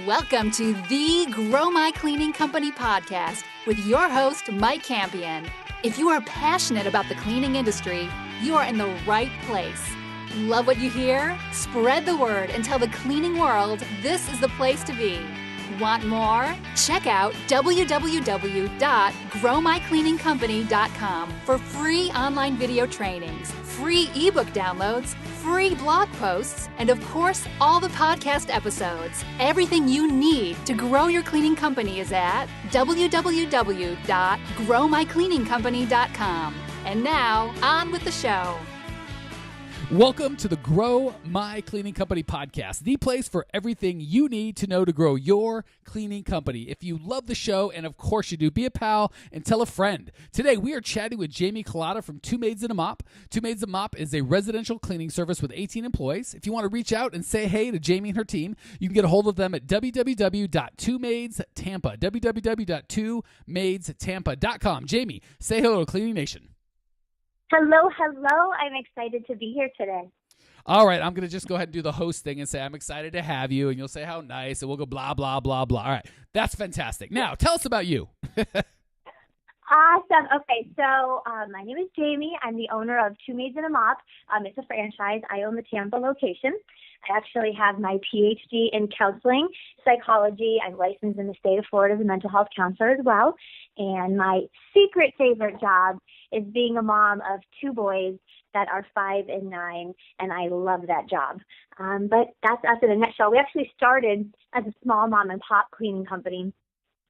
Welcome to the Grow My Cleaning Company podcast with your host, Mike Campion. If you are passionate about the cleaning industry, you are in the right place. Love what you hear? Spread the word and tell the cleaning world this is the place to be. Want more? Check out www.growmycleaningcompany.com for free online video trainings, free ebook downloads, free blog posts, and of course, all the podcast episodes. Everything you need to grow your cleaning company is at www.growmycleaningcompany.com. And now, on with the show. Welcome to the Grow My Cleaning Company podcast, the place for everything you need to know to grow your cleaning company. If you love the show, and of course you do, be a pal and tell a friend. Today we are chatting with Jaime Kulaga from Two Maids and a Mop. Two Maids and a Mop is a residential cleaning service with 18 employees. If you want to reach out and say hey to Jaime and her team, you can get a hold of them at www.2maidstampa, www.2maidstampa.com. Jaime, say hello to Cleaning Nation. Hello. I'm excited to be here today. All right, I'm going to just go ahead and do the host thing and say I'm excited to have you, and you'll say how nice, and we'll go blah, blah, blah, blah. All right, that's fantastic. Now, tell us about you. Awesome. Okay, so my name is Jaime. I'm the owner of Two Maids and a Mop. It's a franchise. I own the Tampa location. I actually have my PhD in counseling psychology. I'm licensed in the state of Florida as a mental health counselor as well. And my secret favorite job is being a mom of two boys that are 5 and 9, and I love that job. But that's us in a nutshell. We actually started as a small mom and pop cleaning company.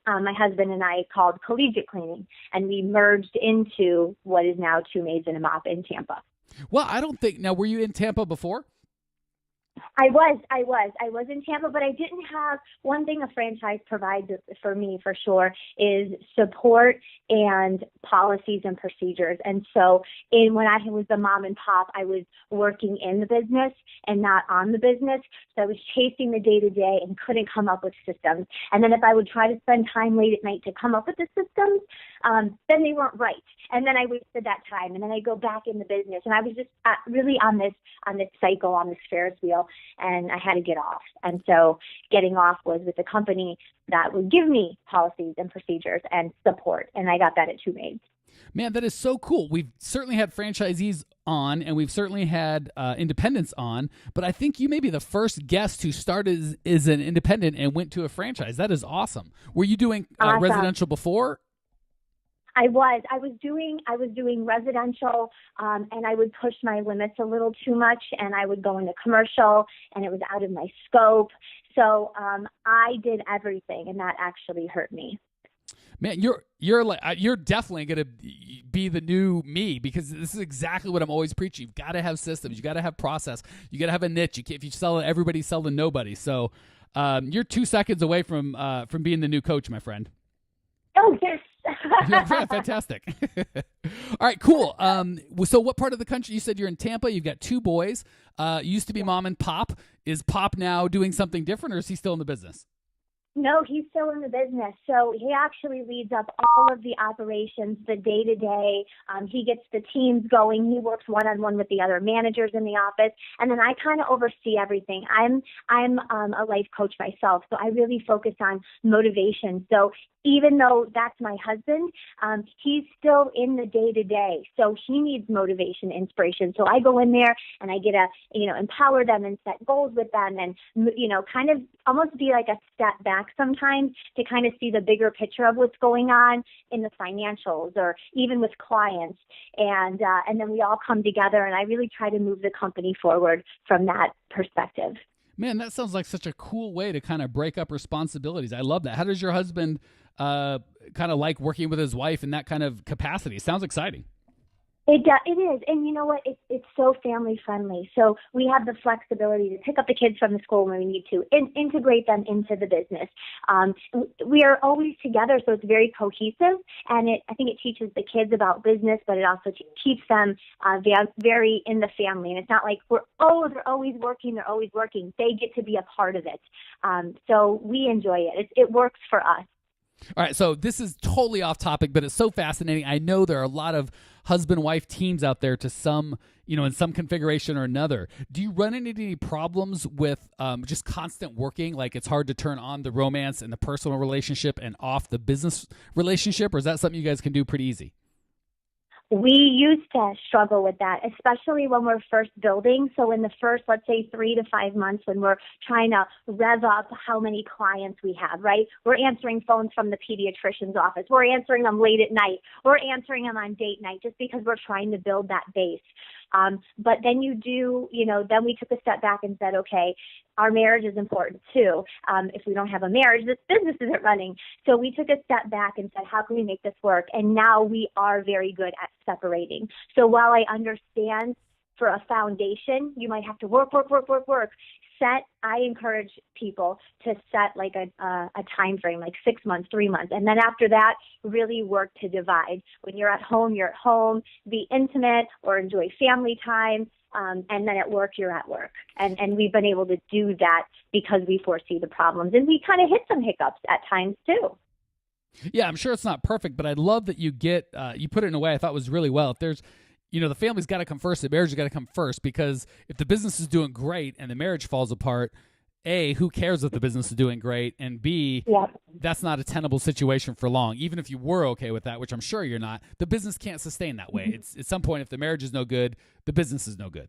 My husband and I called Collegiate Cleaning, and we merged into what is now Two Maids and a Mop in Tampa. Well, I don't think, now were you in Tampa before? I was in Tampa, but I didn't have one thing a franchise provides for me for sure is support and policies and procedures. And so when I was the mom and pop, I was working in the business and not on the business. So I was chasing the day to day and couldn't come up with systems. And then if I would try to spend time late at night to come up with the systems, then they weren't right. And then I wasted that time, and then I go back in the business. And I was just really on this cycle, on this Ferris wheel, and I had to get off. And so getting off was with a company that would give me policies and procedures and support, and I got that at Two Maids. Man, that is so cool. We've certainly had franchisees on, and we've certainly had independents on, but I think you may be the first guest who started as an independent and went to a franchise. That is awesome. Were you doing residential before? I was doing residential, and I would push my limits a little too much, and I would go into commercial, and it was out of my scope. So I did everything, and that actually hurt me. Man, you're definitely going to be the new me, because this is exactly what I'm always preaching. You've got to have systems. You got to have process. You got to have a niche. You can't, if you sell to everybody, sell to nobody. So you're 2 seconds away from being the new coach, my friend. Oh, yes. Yeah, fantastic. All right, cool. So what part of the country? You said you're in Tampa. You've got two boys. You used to be mom and pop. Is Pop now doing something different, or is he still in the business? No, he's still in the business. So he actually leads up all of the operations, the day-to-day. He gets the teams going. He works one-on-one with the other managers in the office. And then I kind of oversee everything. I'm a life coach myself, so I really focus on motivation. So even though that's my husband, he's still in the day-to-day. So he needs motivation, inspiration. So I go in there and I get to, empower them and set goals with them and, kind of almost be like a step back sometimes to kind of see the bigger picture of what's going on in the financials or even with clients. And then we all come together, and I really try to move the company forward from that perspective. Man, that sounds like such a cool way to kind of break up responsibilities. I love that. How does your husband kind of like working with his wife in that kind of capacity? Sounds exciting. It is. And you know what? It's so family friendly. So we have the flexibility to pick up the kids from the school when we need to and integrate them into the business. We are always together, so it's very cohesive. And I think it teaches the kids about business, but it also keeps them very in the family. And it's not like they're always working. They get to be a part of it. So we enjoy it. It works for us. All right, so this is totally off topic, but it's so fascinating. I know there are a lot of husband-wife teams out there to some, in some configuration or another. Do you run into any problems with just constant working? Like it's hard to turn on the romance and the personal relationship and off the business relationship, or is that something you guys can do pretty easy? We used to struggle with that, especially when we're first building. So in the first, let's say 3 to 5 months, when we're trying to rev up how many clients we have, right? We're answering phones from the pediatrician's office. We're answering them late at night. We're answering them on date night just because we're trying to build that base. But then then we took a step back and said, okay, our marriage is important too. If we don't have a marriage, this business isn't running. So we took a step back and said, how can we make this work? And now we are very good at separating. So while I understand for a foundation, you might have to work. I encourage people to set like a time frame, like 6 months, 3 months. And then after that, really work to divide. When you're at home, be intimate or enjoy family time. And then at work, you're at work. And we've been able to do that because we foresee the problems. And we kind of hit some hiccups at times too. Yeah, I'm sure it's not perfect, but I love that you put it in a way I thought was really well. If there's, the family's got to come first, the marriage has got to come first, because if the business is doing great and the marriage falls apart, A, who cares if the business is doing great? And B, that's not a tenable situation for long. Even if you were okay with that, which I'm sure you're not, the business can't sustain that way. It's at some point, if the marriage is no good, the business is no good.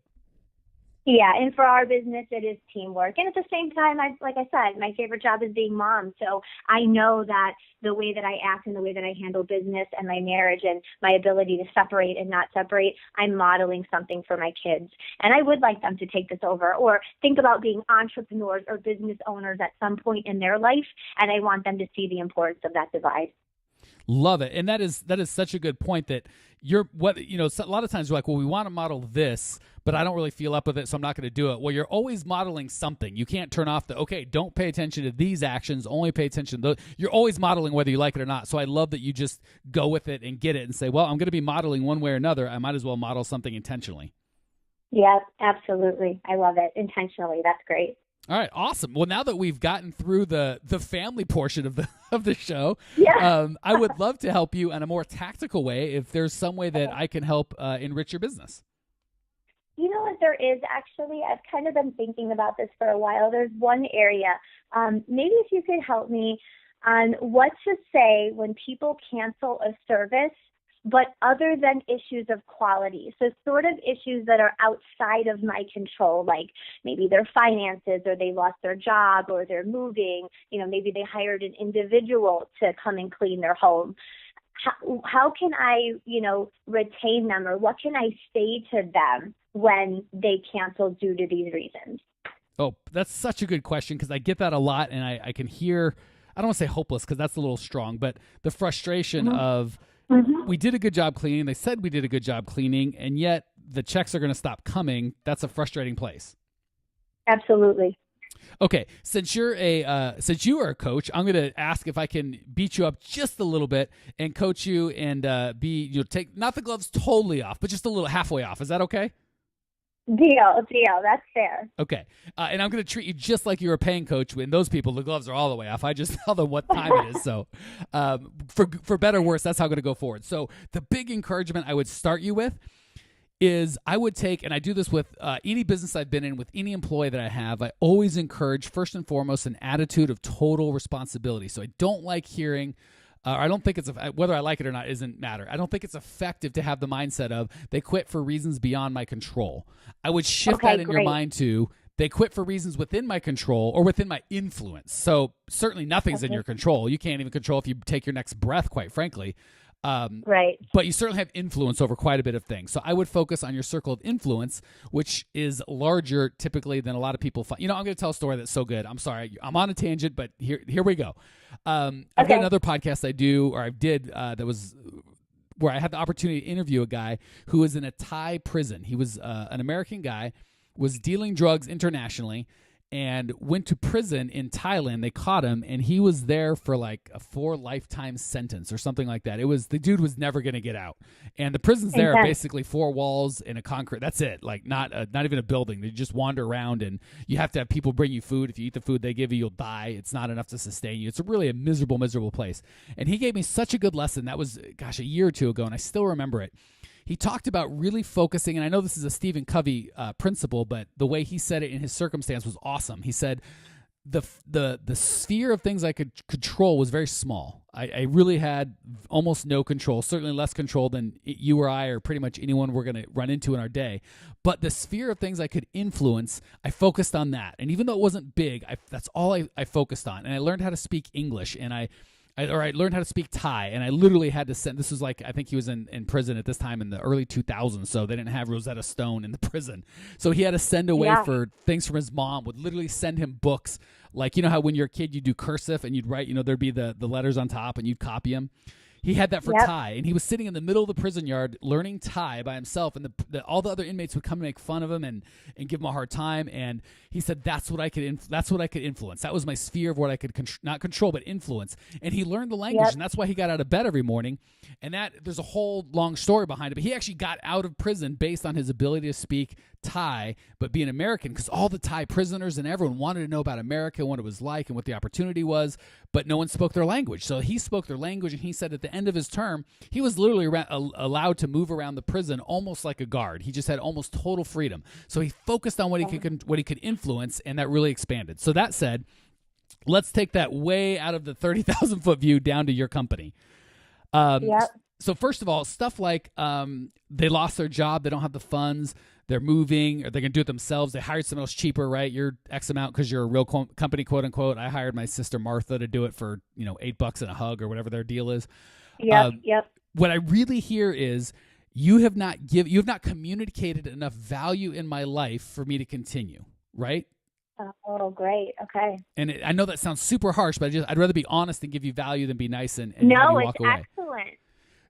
Yeah, and for our business, it is teamwork. And at the same time, like I said, my favorite job is being mom. So I know that the way that I act and the way that I handle business and my marriage and my ability to separate and not separate, I'm modeling something for my kids. And I would like them to take this over or think about being entrepreneurs or business owners at some point in their life. And I want them to see the importance of that divide. Love it. And that is such a good point that a lot of times you're like, well, we want to model this, but I don't really feel up with it, so I'm not going to do it. Well, you're always modeling something. You can't turn off don't pay attention to these actions, only pay attention to those. You're always modeling whether you like it or not. So I love that you just go with it and get it and say, well, I'm going to be modeling one way or another. I might as well model something intentionally. Yeah, absolutely. I love it. Intentionally. That's great. All right, awesome. Well, now that we've gotten through the family portion of the show, I would love to help you in a more tactical way if there's some way that I can help enrich your business. You know what, there is actually. I've kind of been thinking about this for a while. There's one area. Maybe if you could help me on what to say when people cancel a service, but other than issues of quality. So sort of issues that are outside of my control, like maybe their finances or they lost their job or they're moving, maybe they hired an individual to come and clean their home. How can I, retain them, or what can I say to them when they cancel due to these reasons? Oh, that's such a good question, because I get that a lot, and I can hear, I don't want to say hopeless because that's a little strong, but the frustration of, we did a good job cleaning. They said we did a good job cleaning, and yet the checks are going to stop coming. That's a frustrating place. Absolutely. Okay, since you are a coach, I'm going to ask if I can beat you up just a little bit and coach you and take not the gloves totally off, but just a little halfway off. Is that okay? Deal. That's fair. Okay. And I'm going to treat you just like you're a paying coach. When those people, the gloves are all the way off. I just tell them what time it is. So for better or worse, that's how I'm going to go forward. So the big encouragement I would start you with is I would take, and I do this with any business I've been in, with any employee that I have, I always encourage, first and foremost, an attitude of total responsibility. So I don't like hearing, I don't think whether I like it or not isn't matter. I don't think it's effective to have the mindset of they quit for reasons beyond my control. I would shift that in your mind to they quit for reasons within my control or within my influence. So certainly nothing's in your control. You can't even control if you take your next breath, quite frankly. Right. But you certainly have influence over quite a bit of things. So I would focus on your circle of influence, which is larger typically than a lot of people find. I'm going to tell a story that's so good. I'm sorry. I'm on a tangent, but here we go. I've got another podcast I did that was where I had the opportunity to interview a guy who was in a Thai prison. He was an American guy, was dealing drugs internationally, and went to prison in Thailand. They caught him, and he was there for like a 4 lifetime sentence or something like that. The dude was never going to get out. And the prisons there are basically 4 walls and a concrete. That's it. Like not even a building. They just wander around, and you have to have people bring you food. If you eat the food they give you, you'll die. It's not enough to sustain you. It's really a miserable, miserable place. And he gave me such a good lesson. That was, a year or two ago, and I still remember it. he talked about really focusing, and I know this is a Stephen Covey principle, but the way he said it in his circumstance was awesome. He said, the sphere of things I could control was very small. I really had almost no control, certainly less control than you or I or pretty much anyone we're going to run into in our day. But the sphere of things I could influence, I focused on that. And even though it wasn't big, that's all I focused on. And I learned how to speak English, and I learned how to speak Thai, and I literally had to send, this was like, I think he was in prison at this time in the early 2000s, so they didn't have Rosetta Stone in the prison. So he had to send away for things from his mom, would literally send him books. Like, you know how when you're a kid, you do cursive and you'd write, there'd be the letters on top and you'd copy them. He had that for Thai, and he was sitting in the middle of the prison yard learning Thai by himself, and all the other inmates would come and make fun of him and give him a hard time. And he said, "That's what I could influence. That was my sphere of what I could not control but influence." And he learned the language, and that's why he got out of bed every morning. And there's a whole long story behind it. But he actually got out of prison based on his ability to speak Thai, but be an American, because all the Thai prisoners and everyone wanted to know about America and what it was like and what the opportunity was, but no one spoke their language. So he spoke their language, and he said at the end of his term, he was literally allowed to move around the prison almost like a guard. He just had almost total freedom. So he focused on what he could influence, and that really expanded. So that said, let's take that way out of the 30,000 foot view down to your company. So first of all, stuff like they lost their job, they don't have the funds, they're moving, or they're going to do it themselves. They hired someone else cheaper, right? You're X amount because you're a real company, quote unquote. I hired my sister Martha to do it for $8 and a hug or whatever their deal is. Yep. What I really hear is you have not communicated enough value in my life for me to continue, right? Oh, great. Okay. And I know that sounds super harsh, but I'd rather be honest and give you value than be nice and have you walk away. No, it's excellent.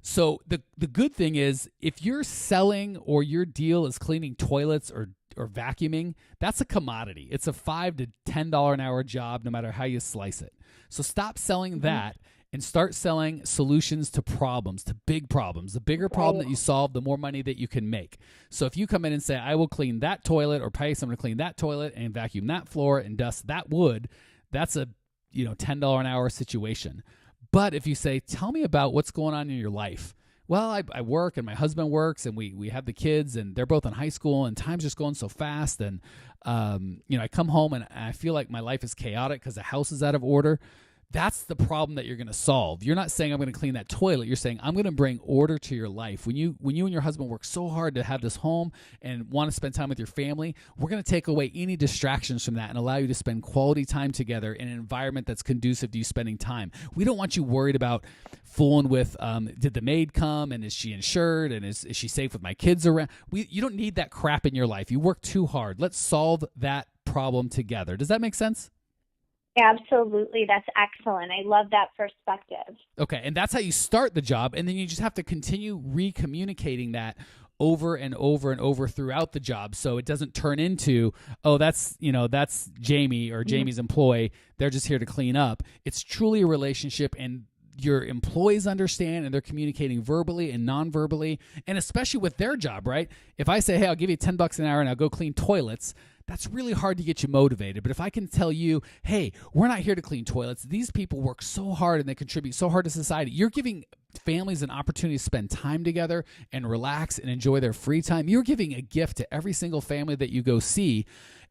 So the good thing is, if you're selling or your deal is cleaning toilets or vacuuming, that's a commodity. It's a $5 to $10 an hour job, no matter how you slice it. So stop selling that and start selling solutions to problems, to big problems. The bigger problem that you solve, the more money that you can make. So if you come in and say, I will clean that toilet, or pay someone to clean that toilet and vacuum that floor and dust that wood, that's a $10 an hour situation. But if you say, tell me about what's going on in your life. Well, I work, and my husband works, and we have the kids, and they're both in high school, and time's just going so fast. And, I come home and I feel like my life is chaotic because the house is out of order. That's the problem that you're going to solve. You're not saying I'm going to clean that toilet. You're saying I'm going to bring order to your life. When you and your husband work so hard to have this home and want to spend time with your family, we're going to take away any distractions from that and allow you to spend quality time together in an environment that's conducive to you spending time. We don't want you worried about fooling with, did the maid come, and is she insured, and is she safe with my kids around? You don't need that crap in your life. You work too hard. Let's solve that problem together. Does that make sense? Absolutely. That's excellent. I love that perspective. Okay. And that's how you start the job. And then you just have to continue re-communicating that over and over and over throughout the job, so it doesn't turn into, oh, that's Jamie or Jamie's employee. They're just here to clean up. It's truly a relationship, and your employees understand, and they're communicating verbally and non-verbally, and especially with their job, right? If I say, hey, I'll give you $10 an hour and I'll go clean toilets, that's really hard to get you motivated. But if I can tell you, hey, we're not here to clean toilets. These people work so hard and they contribute so hard to society. You're giving families an opportunity to spend time together and relax and enjoy their free time. You're giving a gift to every single family that you go see.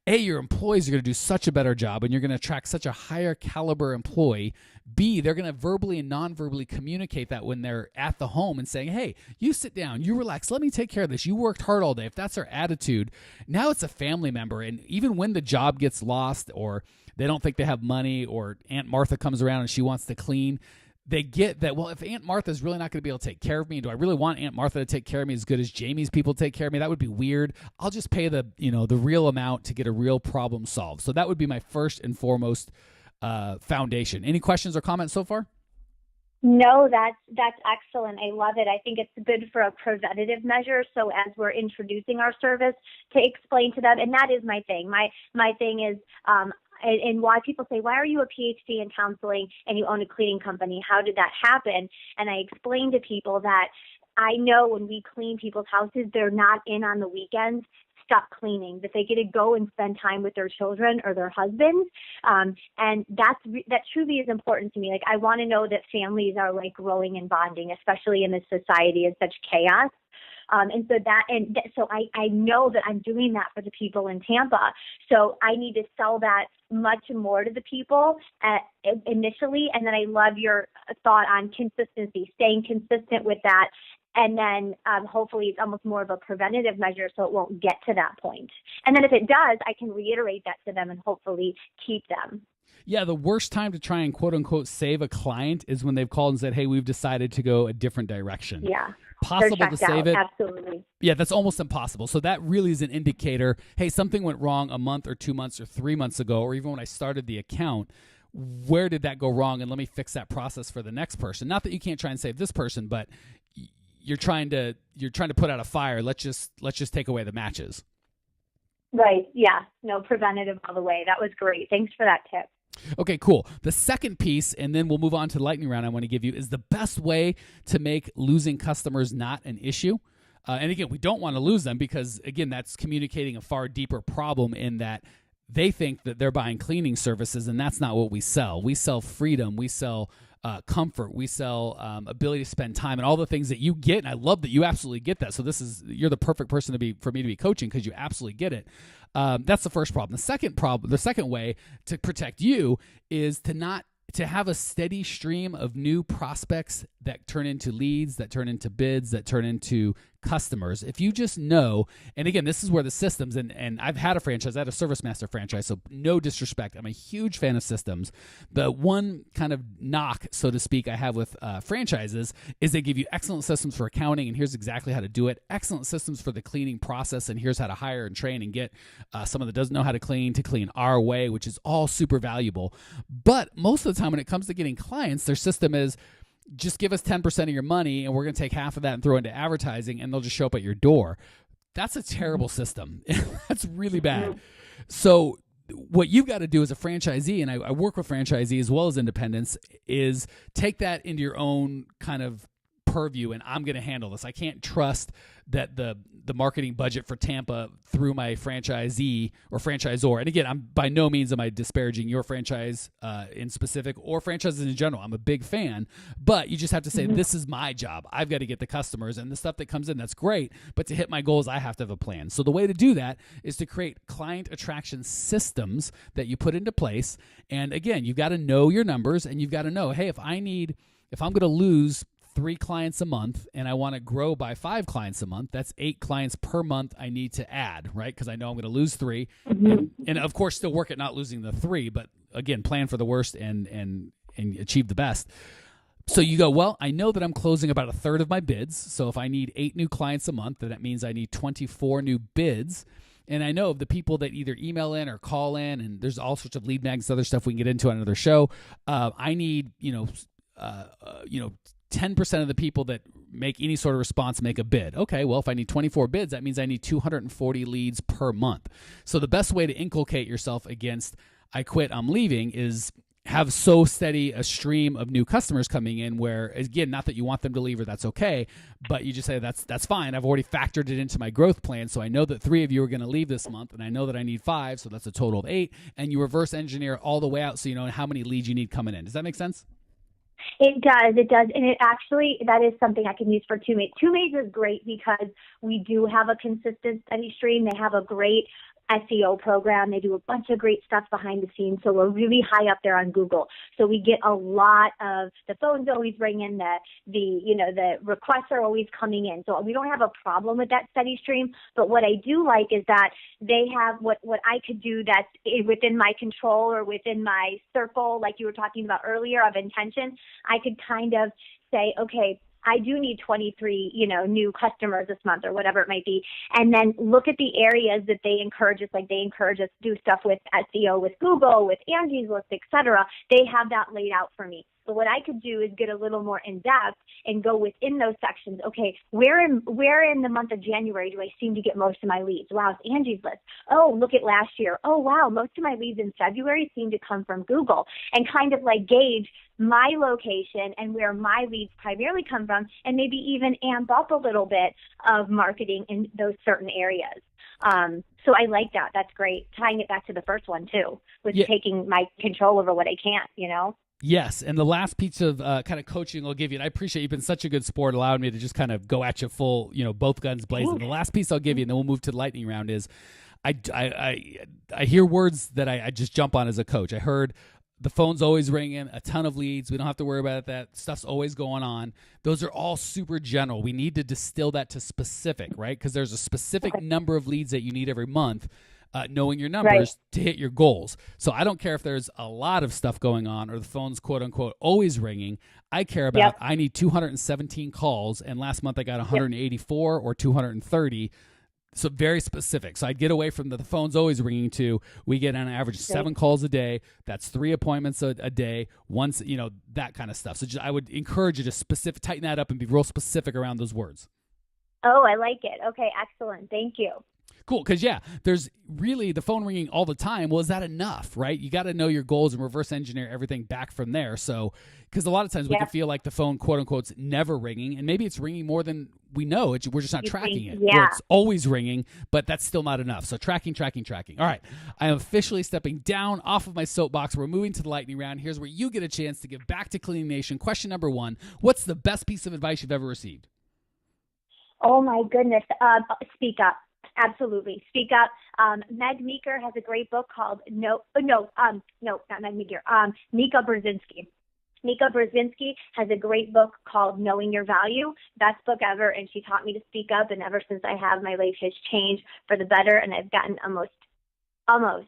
A, your employees are going to do such a better job, and you're going to attract such a higher caliber employee. B, they're going to verbally and non-verbally communicate that when they're at the home and saying, hey, you sit down, you relax, let me take care of this. You worked hard all day. If that's their attitude, now it's a family member. And even when the job gets lost, or they don't think they have money, or Aunt Martha comes around and she wants to clean, they get that, well, if Aunt Martha's really not going to be able to take care of me, do I really want Aunt Martha to take care of me as good as Jamie's people take care of me? That would be weird. I'll just pay the real amount to get a real problem solved. So that would be my first and foremost foundation. Any questions or comments so far? No, that's excellent. I love it. I think it's good for a preventative measure. So as we're introducing our service, to explain to them, and that is my thing. My thing is, and why people say, why are you a PhD in counseling and you own a cleaning company? How did that happen? And I explain to people that I know when we clean people's houses, they're not in on the weekends stuck cleaning, that they get to go and spend time with their children or their husbands. And that truly is important to me. Like, I want to know that families are like growing and bonding, especially in this society of such chaos. So I know that I'm doing that for the people in Tampa. So I need to sell that much more to the people initially. And then I love your thought on consistency, staying consistent with that. And then hopefully it's almost more of a preventative measure so it won't get to that point. And then if it does, I can reiterate that to them and hopefully keep them. Yeah, the worst time to try and quote unquote save a client is when they've called and said, hey, we've decided to go a different direction. Yeah. Possible to save it. Absolutely. Yeah, that's almost impossible. So that really is an indicator, hey, something went wrong a month or 2 months or 3 months ago, or even when I started the account. Where did that go wrong? And let me fix that process for the next person. Not that you can't try and save this person, but you're trying to put out a fire. Let's just take away the matches. Right. Yeah. No, preventative all the way. That was great. Thanks for that tip. Okay, cool. The second piece, and then we'll move on to the lightning round I want to give you, is the best way to make losing customers not an issue. And again, we don't want to lose them because, again, that's communicating a far deeper problem in that they think that they're buying cleaning services, and that's not what we sell. We sell freedom. We sell comfort. We sell ability to spend time and all the things that you get. And I love that you absolutely get that. So you're the perfect person for me to be coaching because you absolutely get it. That's the first problem. The second way to protect you is to have a steady stream of new prospects that turn into leads, that turn into bids, that turn into customers. If you just know, and again, this is where the systems, and I've had a franchise, I had a ServiceMaster franchise, so no disrespect. I'm a huge fan of systems. The one kind of knock, so to speak, I have with franchises is they give you excellent systems for accounting, and here's exactly how to do it. Excellent systems for the cleaning process, and here's how to hire and train and get someone that doesn't know how to clean our way, which is all super valuable. But most of the time when it comes to getting clients, their system is, just give us 10% of your money and we're going to take half of that and throw into advertising and they'll just show up at your door. That's a terrible system. That's really bad. So what you've got to do as a franchisee, and I work with franchisees as well as independents, is take that into your own kind of purview, and I'm going to handle this. I can't trust that the marketing budget for Tampa through my franchisee or franchisor. And again, I'm by no means am I disparaging your franchise in specific or franchises in general. I'm a big fan, but you just have to say, this is my job. I've got to get the customers and the stuff that comes in. That's great. But to hit my goals, I have to have a plan. So the way to do that is to create client attraction systems that you put into place. And again, you've got to know your numbers and you've got to know, hey, if I'm going to lose 3 clients a month and I want to grow by 5 clients a month, that's 8 clients per month I need to add, right? Because I know I'm going to lose 3. And of course, still work at not losing the 3, but again, plan for the worst and achieve the best. So you go, well, I know that I'm closing about a third of my bids. So if I need 8 new clients a month, then that means I need 24 new bids. And I know of the people that either email in or call in, and there's all sorts of lead mags, other stuff we can get into on another show. I need, 10% of the people that make any sort of response make a bid. Okay, well, if I need 24 bids, that means I need 240 leads per month. So the best way to inculcate yourself against I quit, I'm leaving is have so steady a stream of new customers coming in where, again, not that you want them to leave or that's okay, but you just say that's fine. I've already factored it into my growth plan, so I know that 3 of you are going to leave this month, and I know that I need 5, so that's a total of 8, and you reverse engineer all the way out so you know how many leads you need coming in. Does that make sense? It does. And it actually, that is something I can use for Two Maids. Two Maids is great because we do have a consistent steady stream. They have a great SEO program. They do a bunch of great stuff behind the scenes. So we're really high up there on Google. So we get a lot of, the phones always ring in, the requests are always coming in. So we don't have a problem with that steady stream. But what I do like is that they have what I could do that's within my control or within my circle, like you were talking about earlier, of intention. I could kind of say, okay, I do need 23, new customers this month or whatever it might be. And then look at the areas that they encourage us, like they encourage us to do stuff with SEO, with Google, with Angie's List, etc. They have that laid out for me. But what I could do is get a little more in depth and go within those sections. Okay, where in the month of January do I seem to get most of my leads? Wow, it's Angie's List. Oh, look at last year. Oh, wow, most of my leads in February seem to come from Google, and kind of like gauge my location and where my leads primarily come from, and maybe even amp up a little bit of marketing in those certain areas. So I like that. That's great. Tying it back to the first one too, with taking my control over what I can't, Yes, and the last piece of kind of coaching I'll give you, and I appreciate you've been such a good sport, allowing me to just kind of go at you full, both guns blazing. The last piece I'll give you, and then we'll move to the lightning round, is I hear words that I just jump on as a coach. I heard the phone's always ringing, a ton of leads. We don't have to worry about that. Stuff's always going on. Those are all super general. We need to distill that to specific, right? Because there's a specific number of leads that you need every month. Knowing your numbers to hit your goals. So I don't care if there's a lot of stuff going on or the phone's quote unquote always ringing. I care about I need 217 calls, and last month I got 184 or 230. So very specific. So I'd get away from the phone's always ringing to we get on average 7 calls a day. That's 3 appointments a day. Once, that kind of stuff. So I would encourage you to tighten that up and be real specific around those words. Oh, I like it. Okay, excellent. Thank you. Cool, because there's really the phone ringing all the time. Well, is that enough, right? You got to know your goals and reverse engineer everything back from there. So, because a lot of times we can feel like the phone, quote unquote, is never ringing, and maybe it's ringing more than we know. We're just not tracking it. Or it's always ringing, but that's still not enough. So tracking. All right, I am officially stepping down off of my soapbox. We're moving to the lightning round. Here's where you get a chance to give back to Cleaning Nation. Question number 1: what's the best piece of advice you've ever received? Oh my goodness! Speak up. Absolutely. Speak up. Meg Meeker has a great book called not Meg Meeker. Nika Brzezinski. Nika Brzezinski has a great book called Knowing Your Value. Best book ever, and she taught me to speak up, and ever since I have, my life has changed for the better, and I've gotten almost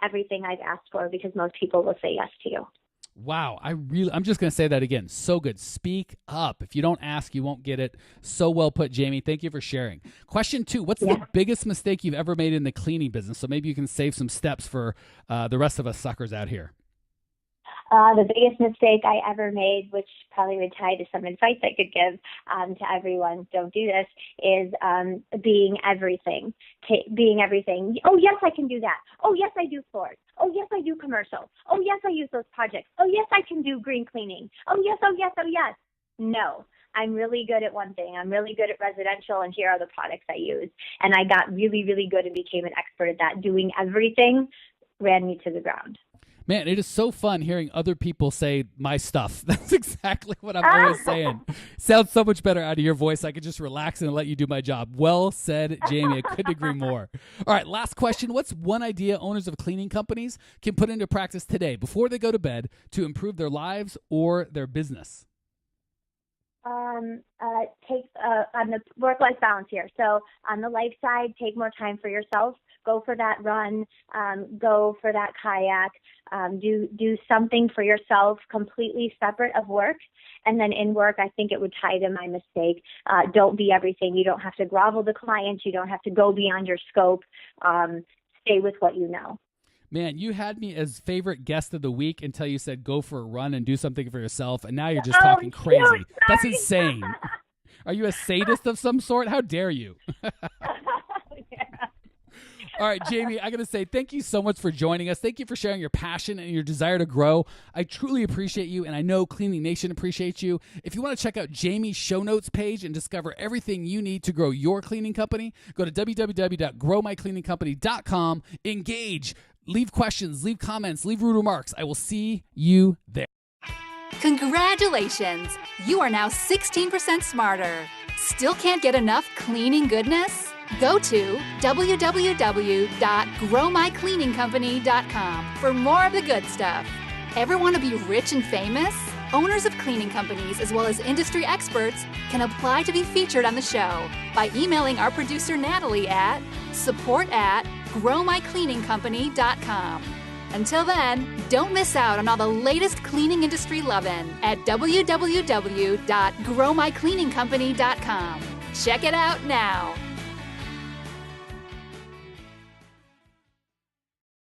everything I've asked for because most people will say yes to you. Wow, I'm just going to say that again. So good. Speak up. If you don't ask, you won't get it. So well put, Jaime. Thank you for sharing. Question 2, what's the biggest mistake you've ever made in the cleaning business? So maybe you can save some steps for the rest of us suckers out here. The biggest mistake I ever made, which probably would tie to some advice I could give to everyone, don't do this, is being everything. Being everything. Oh, yes, I can do that. Oh, yes, I do floors. Oh, yes, I do commercial. Oh, yes, I use those projects. Oh, yes, I can do green cleaning. Oh, yes, oh, yes, oh, yes. No, I'm really good at one thing. I'm really good at residential, and here are the products I use. And I got really, really good and became an expert at that. Doing everything ran me to the ground. Man, it is so fun hearing other people say my stuff. That's exactly what I'm always saying. Sounds so much better out of your voice. I could just relax and let you do my job. Well said, Jaime. I couldn't agree more. All right, last question. What's one idea owners of cleaning companies can put into practice today before they go to bed to improve their lives or their business? Take on the work-life balance here. So on the life side, take more time for yourself. Go for that run. Go for that kayak. Do something for yourself completely separate of work. And then in work, I think it would tie to my mistake. Don't be everything. You don't have to grovel the client. You don't have to go beyond your scope. Stay with what you know. Man, you had me as favorite guest of the week until you said go for a run and do something for yourself, and now you're just talking crazy. Sorry. That's insane. Are you a sadist of some sort? How dare you? All right, Jaime, I got to say thank you so much for joining us. Thank you for sharing your passion and your desire to grow. I truly appreciate you, and I know Cleaning Nation appreciates you. If you want to check out Jaime's show notes page and discover everything you need to grow your cleaning company, go to www.growmycleaningcompany.com. Engage. Leave questions, leave comments, leave rude remarks. I will see you there. Congratulations! You are now 16% smarter. Still can't get enough cleaning goodness? Go to www.growmycleaningcompany.com for more of the good stuff. Ever want to be rich and famous? Owners of cleaning companies as well as industry experts can apply to be featured on the show by emailing our producer Natalie at support@growmycleaningcompany.com. Until then, don't miss out on all the latest cleaning industry lovin' at www.growmycleaningcompany.com. Check it out now.